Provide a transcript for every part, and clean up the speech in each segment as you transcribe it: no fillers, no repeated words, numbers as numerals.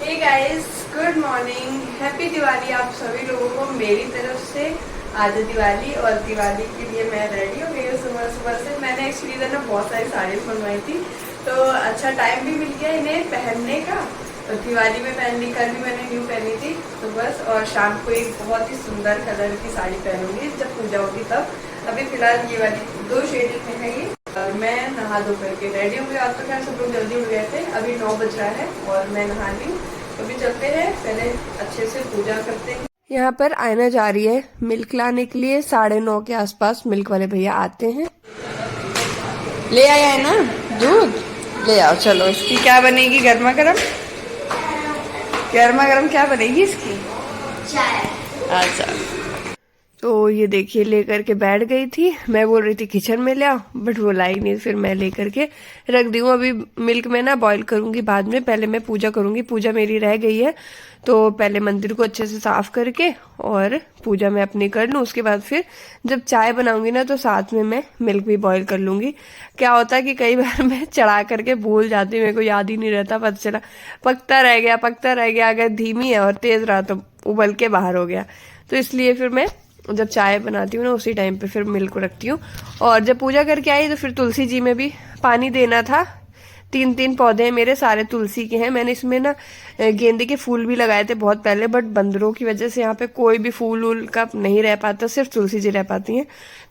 हे guys, good morning. Happy Diwali आप सभी लोगों को मेरी तरफ से। आज है दिवाली और दिवाली के लिए मैं रेडी हो गई हूँ सुबह सुबह से। मैंने एक्चुअली इधर ना बहुत सारी साड़ीज मंगवाई थी, तो अच्छा टाइम भी मिल गया इन्हें पहनने का। और दिवाली में पहननी, कल भी मैंने न्यू पहनी थी तो बस। और शाम को एक बहुत ही सुंदर कलर की साड़ी पहनूंगी जब पूजा होगी तब। अभी फिलहाल ये वाली 2 शेड में है ये। और मैं नहा धो करके रेडी हो गई। आज तो खैर सब लोग जल्दी उठ गए थे, अभी 9 बज रहा है और मैं नहा ली। तो अभी चलते हैं, पहले अच्छे से पूजा करते हैं। यहाँ पर आयना जा रही है मिल्क लाने के लिए। 9:30 के आसपास मिल्क वाले भैया आते हैं। ले आया है ना दूध, ले आओ। चलो इसकी क्या बनेगी? गर्मा गर्म, गर्मा गर्म क्या बनेगी इसकी? चाय। अच्छा, तो ये देखिए लेकर के बैठ गई थी। मैं बोल रही थी किचन में ले आओ, बट वो लाई नहीं। फिर मैं लेकर के रख दी हूँ। अभी मिल्क में ना बॉईल करूंगी बाद में, पहले मैं पूजा करूंगी। पूजा मेरी रह गई है, तो पहले मंदिर को अच्छे से साफ करके और पूजा मैं अपनी कर लूँ। उसके बाद फिर जब चाय बनाऊंगी ना तो साथ में मैं मिल्क भी बॉईल कर लूंगी। क्या होता है कि कई बार मैं चढ़ा करके भूल जाती हूँ, मेरे को याद ही नहीं रहता। पता चला पकता रह गया, पकता रह गया। अगर धीमी है और तेज रहा तो उबल के बाहर हो गया। तो इसलिए फिर मैं जब चाय बनाती हूँ ना उसी टाइम पे फिर मिल्क रखती हूँ। और जब पूजा करके आई तो फिर तुलसी जी में भी पानी देना था। 3 पौधे हैं मेरे, सारे तुलसी के हैं। मैंने इसमें ना गेंदे के फूल भी लगाए थे बहुत पहले, बट बंदरों की वजह से यहाँ पे कोई भी फूल वूल का नहीं रह पाता, सिर्फ तुलसी जी रह पाती हैं।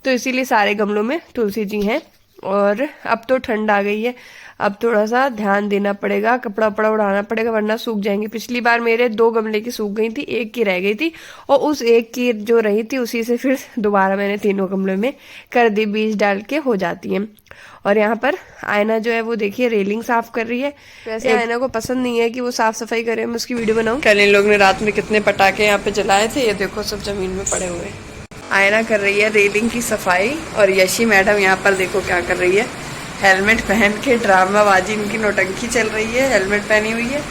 तो इसीलिए सारे गमलों में तुलसी जी हैं। और अब तो ठंड आ गई है, अब थोड़ा सा ध्यान देना पड़ेगा, कपड़ा वपड़ा उड़ाना पड़ेगा वरना सूख जाएंगे। पिछली बार मेरे 2 गमले की सूख गई थी, एक की रह गई थी। और उस एक की जो रही थी उसी से फिर दोबारा मैंने 3 गमलों में कर दी, बीज डाल के हो जाती है। और यहाँ पर आयना जो है वो देखिए रेलिंग साफ कर रही है। वैसे आयना को पसंद नहीं है कि वो साफ सफाई करे, मैं उसकी वीडियो बनाऊं। कल इन लोग ने रात में कितने पटाखे यहाँ पे जलाए थे, ये देखो सब जमीन में पड़े हुए। आयना कर रही है रेलिंग की सफाई। और यशी मैडम यहाँ पर देखो क्या कर रही है, हेलमेट पहन के ड्रामाबाजी, इनकी नौटंकी चल रही है। हेलमेट पहनी हुई है।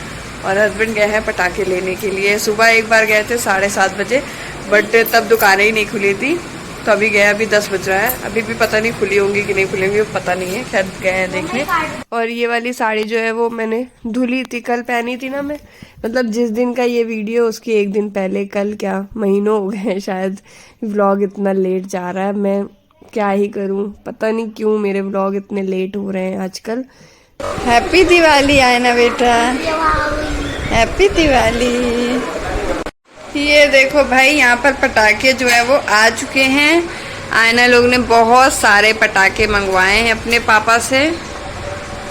और हस्बैंड गए हैं पटाखे लेने के लिए। सुबह एक बार गए थे 7:30 बजे, बट तब दुकानें ही नहीं खुली थी। तो अभी गए, अभी 10 बज रहा है, अभी भी पता नहीं खुली होंगी कि नहीं खुली होंगी, पता नहीं है। खैर गए हैं देखने। और ये वाली साड़ी जो है वो मैंने धुली थी, कल पहनी थी ना मैं, मतलब जिस दिन का ये वीडियो उसके एक दिन पहले। कल क्या महीनों हो गए शायद। व्लॉग इतना लेट जा रहा है, मैं क्या ही करूं, पता नहीं क्यों मेरे व्लॉग इतने लेट हो रहे हैं आजकल। हैप्पी दिवाली आयना बेटा, हैप्पी दिवाली। ये देखो भाई यहाँ पर पटाखे जो है वो आ चुके हैं। आयना लोग ने बहुत सारे पटाखे मंगवाए हैं अपने पापा से।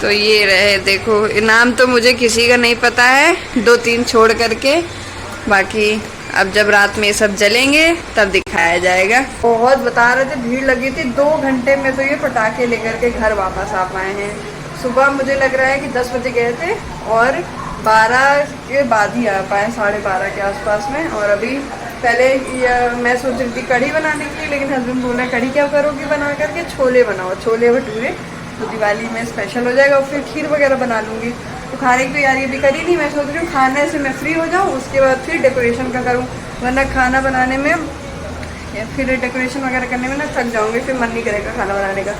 तो ये रहे देखो, इनाम तो मुझे किसी का नहीं पता है, 2-3 छोड़ करके। बाकी अब जब रात में सब जलेंगे तब दिखाया जाएगा। बहुत बता रहे थे भीड़ लगी थी, 2 घंटे में तो ये पटाखे लेकर के घर वापस आ पाए हैं। सुबह मुझे लग रहा है कि 10 बजे गए थे और 12 के बाद ही आ पाए, 12:30 के आसपास में। और अभी पहले मैं सोच रही थी कढ़ी बनाने के लिए, लेकिन हस्बैंड बोल रहे हैं कढ़ी क्या करोगी बना करके, छोले बनाओ, छोले भटूरे, तो दिवाली में स्पेशल हो जाएगा। और फिर खीर वगैरह बना लूँगी। तो खाने की तैयारी अभी करी नहीं, मैं सोच रही हूँ खाने से मैं फ्री हो जाऊँ, उसके बाद फिर डेकोरेशन का करूँ। वरना खाना बनाने में या फिर डेकोरेशन वगैरह करने में ना थक जाऊँगी, फिर मन नहीं करेगा खाना बनाने का।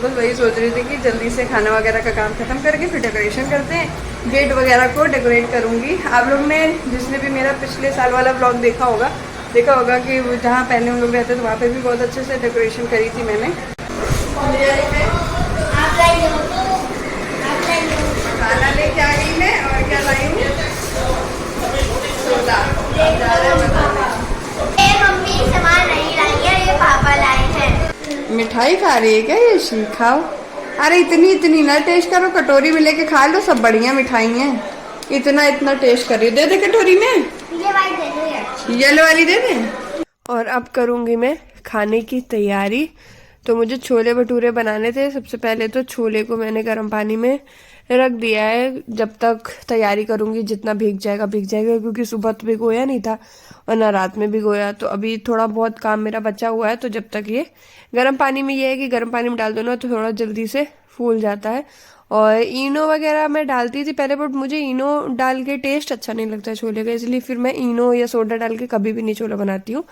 बस वही सोच रही थी कि जल्दी से खाना वगैरह का काम खत्म करके फिर डेकोरेशन करते हैं। गेट वगैरह को डेकोरेट करूँगी। आप लोग ने जिसने भी मेरा पिछले साल वाला ब्लॉग देखा होगा कि जहाँ पहले हम लोग रहते थे वहाँ पे भी बहुत अच्छे से डेकोरेशन करी थी मैंने। खाना लेके आ गई मैं, और क्या लाई हूँ, सोडा। मम्मी सामान नहीं लाई है, ये पापा लाए हैं। मिठाई खा रही है क्या ये? शी खाओ। अरे इतनी ना टेस्ट करो, कटोरी में लेके खा लो, सब बढ़िया मिठाई हैं। इतना टेस्ट कर रही हो, दे दे कटोरी में। ये वाली दे दो यार, येलो वाली दे दे। और अब करूंगी मैं खाने की तैयारी। तो मुझे छोले भटूरे बनाने थे। सबसे पहले तो छोले को मैंने गर्म पानी में रख दिया है, जब तक तैयारी करूंगी जितना भीग जाएगा भीग जाएगा, क्योंकि सुबह तो भिगोया नहीं था और ना रात में भिगोया। तो अभी थोड़ा बहुत काम मेरा बचा हुआ है, तो जब तक ये गर्म पानी में, ये है कि गर्म पानी में डाल दो ना तो थोड़ा जल्दी से फूल जाता है। और इनो वगैरह मैं डालती थी पहले, बट मुझे इनो डाल के टेस्ट अच्छा नहीं लगता छोले का, इसलिए फिर मैं इनो या सोडा डाल के कभी भी नहीं छोला बनाती हूँ,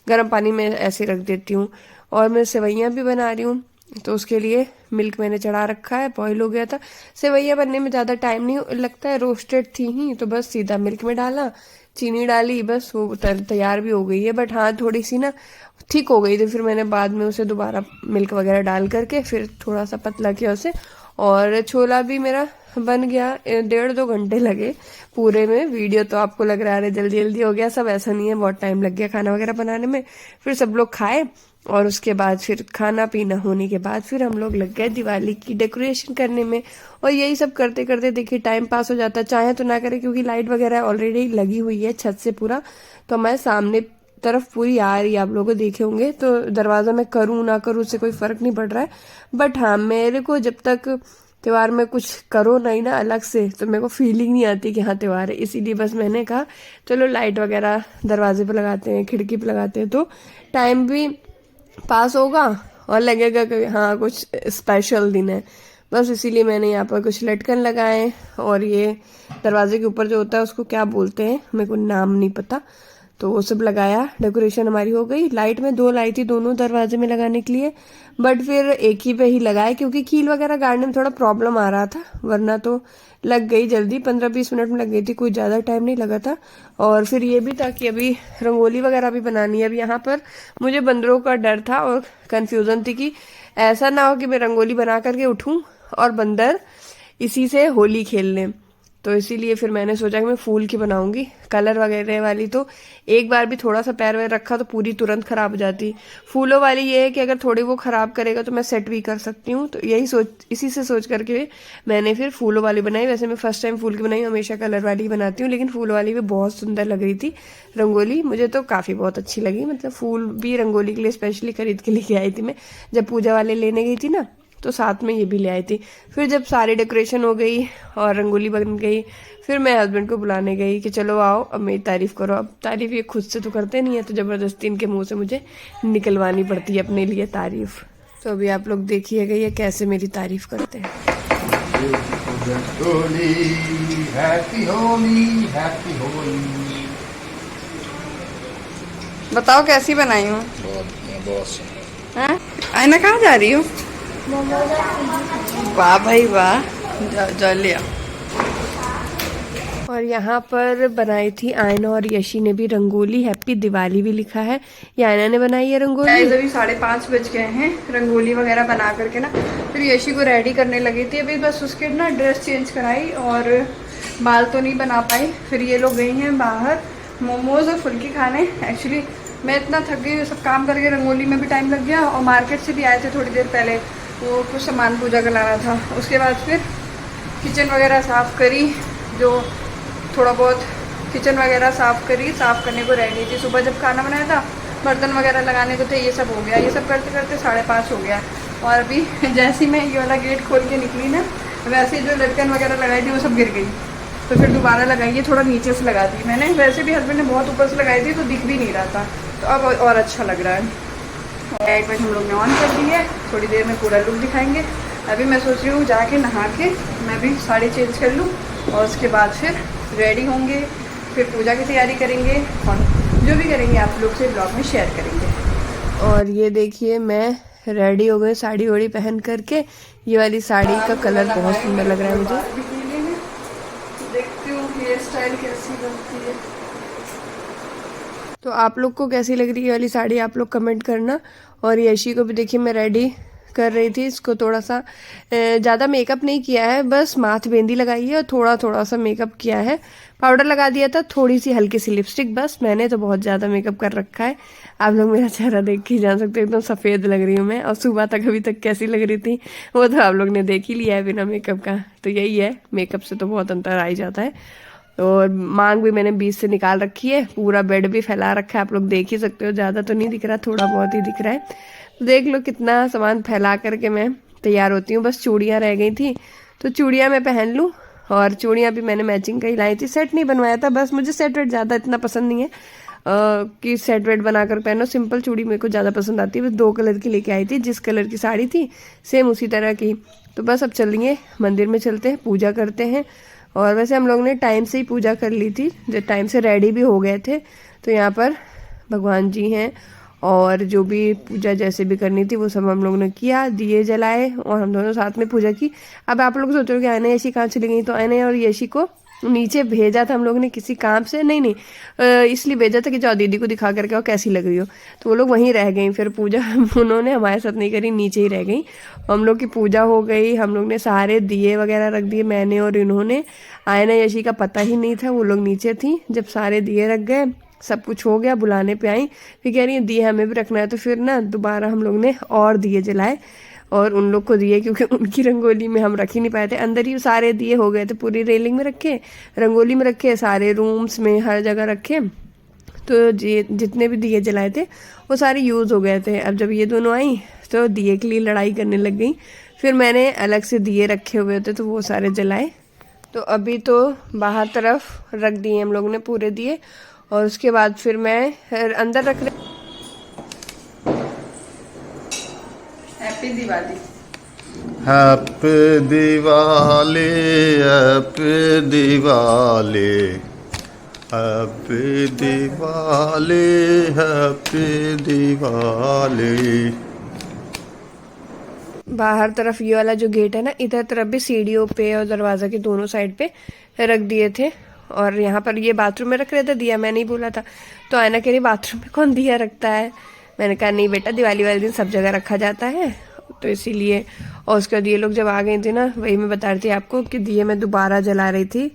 गर्म पानी में ऐसे रख देती हूँ। और मैं सेवइयाँ भी बना रही हूँ। तो उसके लिए मिल्क मैंने चढ़ा रखा है, बॉईल हो गया था। सेवैया बनने में ज़्यादा टाइम नहीं लगता है, रोस्टेड थी ही, तो बस सीधा मिल्क में डाला, चीनी डाली, बस वो तैयार भी हो गई है। बट हाँ थोड़ी सी ना ठीक हो गई थी, फिर मैंने बाद में उसे दोबारा मिल्क वगैरह डाल करके फिर थोड़ा सा पतला किया उसे। और छोला भी मेरा बन गया, 1.5-2 घंटे लगे पूरे में। वीडियो तो आपको लग रहा है जल्दी जल्दी हो गया, सब ऐसा नहीं है, बहुत टाइम लग गया खाना वगैरह बनाने में। फिर सब लोग खाए और उसके बाद फिर खाना पीना होने के बाद फिर हम लोग लग गए दिवाली की डेकोरेशन करने में। और यही सब करते करते देखिए टाइम पास हो जाता है, चाहे तो ना करे क्योंकि लाइट वगैरह ऑलरेडी लगी हुई है छत से पूरा, तो हमारे सामने तरफ पूरी आ रही है, आप लोग देखे होंगे। तो दरवाजा मैं करूँ ना करूँ उससे कोई फर्क नहीं पड़ रहा है। बट हाँ मेरे को जब तक त्योहार में कुछ करो नहीं ना अलग से, तो मेरे को फीलिंग नहीं आती कि हाँ त्योहार है। इसीलिए बस मैंने कहा चलो लाइट वगैरह दरवाजे पे लगाते हैं, खिड़की पे लगाते हैं, तो टाइम भी पास होगा और लगेगा कि हाँ कुछ स्पेशल दिन है। बस इसीलिए मैंने यहाँ पर कुछ लटकन लगाए, और ये दरवाजे के ऊपर जो होता है उसको क्या बोलते हैं मेरे को नाम नहीं पता, तो वो सब लगाया। डेकोरेशन हमारी हो गई। लाइट में 2 लाई थी दोनों दरवाजे में लगाने के लिए, बट फिर एक ही पे ही लगाए क्योंकि कील वगैरह गाड़ने में थोड़ा प्रॉब्लम आ रहा था, वरना तो लग गई जल्दी, 15-20 मिनट में लग गई थी, कोई ज़्यादा टाइम नहीं लगा था। और फिर ये भी था कि अभी रंगोली वगैरह भी बनानी है। अब यहाँ पर मुझे बंदरों का डर था और कन्फ्यूज़न थी कि ऐसा ना हो कि मैं रंगोली बना करके उठूँ और बंदर इसी से होली खेल लें। तो इसीलिए फिर मैंने सोचा कि मैं फूल की बनाऊंगी, कलर वगैरह वाली तो एक बार भी थोड़ा सा पैर वैर रखा तो पूरी तुरंत खराब हो जाती। फूलों वाली ये है कि अगर थोड़ी वो खराब करेगा तो मैं सेट भी कर सकती हूँ। तो इसी से सोच करके मैंने फिर फूलों वाली बनाई। वैसे मैं फर्स्ट टाइम फूल की बनाई, हमेशा कलर वाली बनाती हूँ, लेकिन फूल वाली भी बहुत सुंदर लग रही थी रंगोली, मुझे तो काफ़ी बहुत अच्छी लगी। मतलब फूल भी रंगोली के लिए स्पेशली खरीद के लेके आई थी मैं, जब पूजा वाले लेने गई थी ना, तो साथ में ये भी ले आई थी। फिर जब सारी डेकोरेशन हो गई और रंगोली बन गई, फिर मैं हस्बैंड को बुलाने गई कि चलो आओ अब मेरी तारीफ करो। अब तारीफ ये खुद से तो करते नहीं है, तो जबरदस्ती इनके मुंह से मुझे निकलवानी पड़ती है अपने लिए तारीफ। तो अभी आप लोग देखिएगा ये कैसे मेरी तारीफ करते हैं। बताओ कैसी बनाई हूँ? आईना कहाँ जा रही हो? वाह भाई वाह, जा लिया। और यहाँ पर बनाई थी आयना और यशी ने भी रंगोली, हैप्पी दिवाली भी लिखा है। ये आयना ने बनाई है रंगोली। अभी 5:30 बज गए हैं, रंगोली वगैरह बना करके ना फिर यशी को रेडी करने लगी थी। अभी बस उसके ना ड्रेस चेंज कराई और बाल तो नहीं बना पाई। फिर ये लोग गई हैं बाहर मोमोज और फुल्की खाने। एक्चुअली मैं इतना थक गई, सब काम करके रंगोली में भी टाइम लग गया, और मार्केट से भी आए थे थोड़ी देर पहले, वो कुछ सामान पूजा का लाना था। उसके बाद फिर किचन वगैरह साफ़ करी, जो थोड़ा बहुत किचन वगैरह साफ़ करी, साफ़ करने को रेडी थी। सुबह जब खाना बनाया था बर्तन वगैरह लगाने को थे, ये सब हो गया। ये सब करते करते 5:30 हो गया। और अभी जैसे ही मैं ये वाला गेट खोल के निकली ना, वैसे जो लटकन वगैरह लगाई थी वो सब गिर गई, तो फिर दोबारा लगाई है, थोड़ा नीचे से लगा दी मैंने। वैसे भी हस्बैंड ने बहुत ऊपर से लगाई थी तो दिख भी नहीं रहा था, तो अब और अच्छा लग रहा है। लाइट वाइट हम लोग ने ऑन कर दी है, थोड़ी देर में पूरा लुक दिखाएंगे। अभी मैं सोच रही हूँ जाके नहा के मैं भी साड़ी चेंज कर लूँ, और उसके बाद फिर रेडी होंगे, फिर पूजा की तैयारी करेंगे, और जो भी करेंगे आप लोग से ब्लॉग में शेयर करेंगे। और ये देखिए मैं रेडी हो गई साड़ी वाड़ी पहन करके। ये वाली साड़ी का कलर बहुत सुंदर लग रहा है मुझे। देखती हूँ हेयर स्टाइल कैसी बनती है। तो आप लोग को कैसी लग रही है वाली साड़ी, आप लोग कमेंट करना। और यशी को भी देखिए मैं रेडी कर रही थी, इसको थोड़ा सा ज़्यादा मेकअप नहीं किया है, बस माथ बिंदी लगाई है और थोड़ा थोड़ा सा मेकअप किया है, पाउडर लगा दिया था, थोड़ी सी हल्की सी लिपस्टिक, बस। मैंने तो बहुत ज़्यादा मेकअप कर रखा है, आप लोग मेरा चेहरा देख के जान सकते हो एकदम सफ़ेद लग रही हूँ मैं। और सुबह तक अभी तक कैसी लग रही थी वो तो आप लोग ने देख ही लिया है बिना मेकअप का। तो यही है, मेकअप से तो बहुत अंतर आ ही जाता है। और मांग भी मैंने बीच से निकाल रखी है, पूरा बेड भी फैला रखा है, आप लोग देख ही सकते हो, ज़्यादा तो नहीं दिख रहा, थोड़ा बहुत ही दिख रहा है। तो देख लो कितना सामान फैला करके मैं तैयार होती हूँ। बस चूड़ियाँ रह गई थी, तो चूड़ियाँ मैं पहन लूँ। और चूड़ियाँ भी मैंने मैचिंग का ही लाई थी, सेट नहीं बनवाया था, बस मुझे सेट वेट ज़्यादा इतना पसंद नहीं है कि सेट वेट बनाकर पहनो। सिंपल चूड़ी मेरे को ज़्यादा पसंद आती है। बस 2 कलर की लेके आई थी, जिस कलर की साड़ी थी सेम उसी तरह की। तो बस अब चलेंगे मंदिर में, चलते हैं पूजा करते हैं। और वैसे हम लोग ने टाइम से ही पूजा कर ली थी, जब टाइम से रेडी भी हो गए थे। तो यहाँ पर भगवान जी हैं और जो भी पूजा जैसे भी करनी थी वो सब हम लोगों ने किया, दिए जलाए और हम दोनों साथ में पूजा की। अब आप लोग सोच रहे हो कि आयना यशी कहाँ चली गई, तो आयना और यशी को नीचे भेजा था हम लोगों ने किसी काम से, नहीं इसलिए भेजा था कि जाओ दीदी को दिखा करके और कैसी लग रही हो, तो वो लोग वहीं रह गई। फिर पूजा उन्होंने हमारे साथ नहीं करी, नीचे ही रह गई। हम लोग की पूजा हो गई, हम लोग ने सारे दिए वगैरह रख दिए, मैंने और इन्होंने। आयना यशी का पता ही नहीं था, वो लोग नीचे थी। जब सारे दिए रख गए, सब कुछ हो गया, बुलाने पे आई, फिर कह रही है दिए हमें भी रखना है, तो फिर ना दोबारा हम लोग ने और दिए जलाए और उन लोग को दिए, क्योंकि उनकी रंगोली में हम रख ही नहीं पाए थे। अंदर ही सारे दिए हो गए थे, पूरी रेलिंग में रखे, रंगोली में रखे, सारे रूम्स में हर जगह रखे, तो जितने भी दिए जलाए थे वो सारे यूज़ हो गए थे। अब जब ये दोनों आई तो दिए के लिए लड़ाई करने लग गई, फिर मैंने अलग से दिए रखे हुए थे तो वो सारे जलाए। तो अभी तो बाहर तरफ रख दिए हम लोग ने पूरे दिए, और उसके बाद फिर मैं अंदर रख रही। Happy Diwali. Happy Diwali, happy Diwali, happy Diwali, happy Diwali. बाहर तरफ ये वाला जो गेट है ना, इधर तरफ भी सीढ़ियों पे और दरवाजा के दोनों साइड पे रख दिए थे, और यहाँ पर ये बाथरूम में रख रहे थे दिया, मैं नहीं बोला था। तो आयना कह रही बाथरूम में कौन दिया रखता है, मैंने कहा नहीं बेटा दिवाली वाले दिन सब जगह रखा जाता है, तो इसीलिए। और उसके बाद ये लोग जब आ गए थे ना, वही मैं बता रही थी आपको कि दिए मैं दोबारा जला रही थी,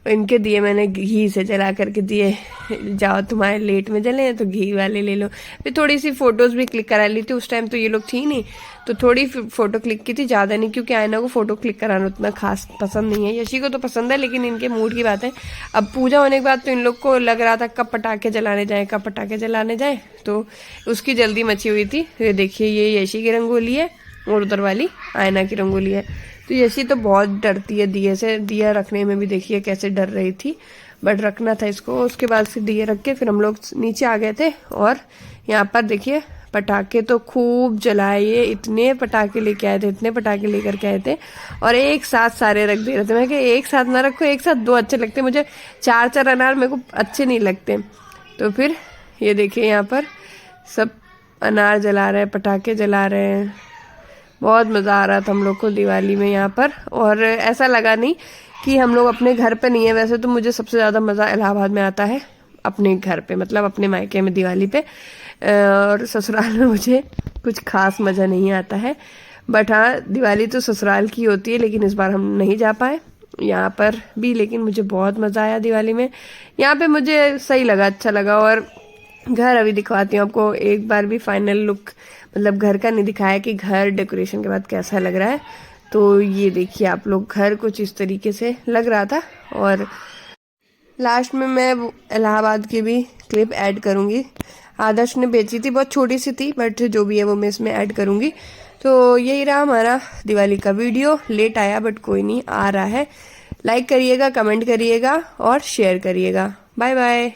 इनके दिए मैंने घी से जला करके दिए, जाओ तुम्हारे लेट में जले तो घी वाले ले लो। फिर थोड़ी सी फोटोज भी क्लिक करा ली थी, उस टाइम तो ये लोग थी नहीं, तो थोड़ी फोटो क्लिक की थी, ज़्यादा नहीं, क्योंकि आयना को फोटो क्लिक कराना उतना खास पसंद नहीं है। यशी को तो पसंद है, लेकिन इनके मूड की बात है। अब पूजा होने के बाद तो इन लोग को लग रहा था कब पटाखे जलाने जाए, कब पटाखे जलाने जाए, तो उसकी जल्दी मची हुई थी। ये देखिए ये यशी की रंगोली है और उधर वाली आयना की रंगोली है। तो यशी तो बहुत डरती है दिए से, दिया रखने में भी देखिए कैसे डर रही थी, बट रखना था इसको। उसके बाद फिर दिए रख के फिर हम लोग नीचे आ गए थे, और यहाँ पर देखिए पटाखे तो खूब जलाए, ये इतने पटाखे लेके आए थे, इतने पटाखे लेकर के आए थे, और एक साथ सारे रख दे रहे थे। मैं कहा एक साथ ना रखो, एक साथ दो अच्छे लगते, मुझे चार चार अनार मेरे को अच्छे नहीं लगते। तो फिर ये देखिए यहाँ पर सब अनार जला रहे हैं, पटाखे जला रहे हैं, बहुत मज़ा आ रहा था हम लोग को दिवाली में यहाँ पर। और ऐसा लगा नहीं कि हम लोग अपने घर पे नहीं है, वैसे तो मुझे सबसे ज़्यादा मज़ा इलाहाबाद में आता है अपने घर पे, मतलब अपने मायके में दिवाली पे, और ससुराल में मुझे कुछ खास मज़ा नहीं आता है। बट हाँ दिवाली तो ससुराल की होती है, लेकिन इस बार हम नहीं जा पाए यहाँ पर भी, लेकिन मुझे बहुत मज़ा आया दिवाली में। यहाँ पे मुझे सही लगा, अच्छा लगा। और घर अभी दिखवाती हूँ आपको एक बार भी फाइनल लुक, मतलब घर का नहीं दिखाया कि घर डेकोरेशन के बाद कैसा लग रहा है। तो ये देखिए आप लोग, घर कुछ इस तरीके से लग रहा था। और लास्ट में मैं इलाहाबाद की भी क्लिप ऐड करूँगी, आदर्श ने बेची थी, बहुत छोटी सी थी, बट जो भी है वो मैं इसमें ऐड करूँगी। तो यही रहा हमारा दिवाली का वीडियो, लेट आया बट कोई नहीं, आ रहा है। लाइक करिएगा, कमेंट करिएगा और शेयर करिएगा। Bye bye.